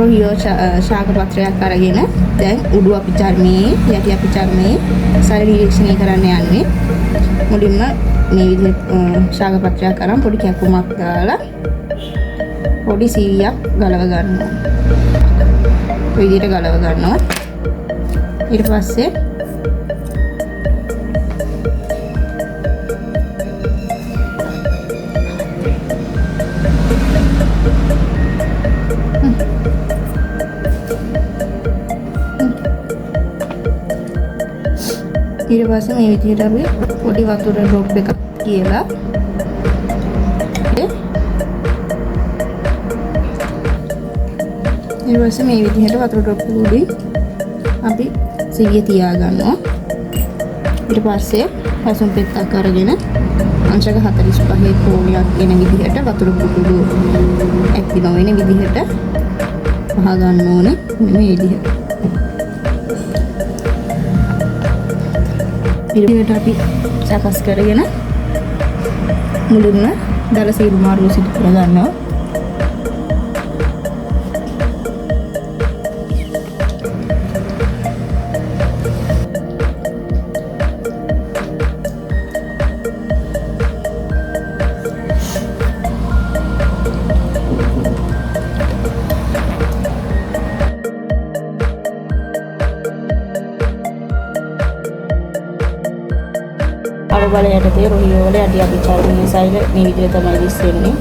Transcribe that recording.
රොහියෝ ශාක පත්‍රයක් අරගෙන දැන් උඩු අපි චර්මයේ යටි අපි චර්මයේ සරල නිරීක්ෂණය කරන්න යන්නේ. මුලින්ම මේ විදිහට ශාක පත්‍රයක් අරන් පොඩි කැපුමක් දාලා පොඩි සීවියක් ගලව ගන්නවා. ඔය විදිහට ගලව ගන්නවා. ඊට පස්සේ ඊට පස්සේ මේ විදිහට අපි පොඩි වතුර ඩ්‍රොප් එකක් කියලා ඊට පස්සේ මේ විදිහට වතුර ඩ්‍රොප් එක උඩින් අපි සිවිය තියා ගන්නවා. ඊට පස්සේ පැසුම් පෙත්තක් අරගෙන අංශක 45 කෝණයක් එන විදිහට වතුර පුඩු ඇක්ටි නොවන විදිහට පහ ගන්න ඕනේ. මේ විදිහට ඊට අපි සකස් කරගෙන මුලින්ම දල සීරු මාරුව සිදු කර ගන්නවා. බලයටතේ රොහියෝ වල යටි අපි චර්මයේ සෛල මේ විදිහට තමයි දිස් වෙන්නේ.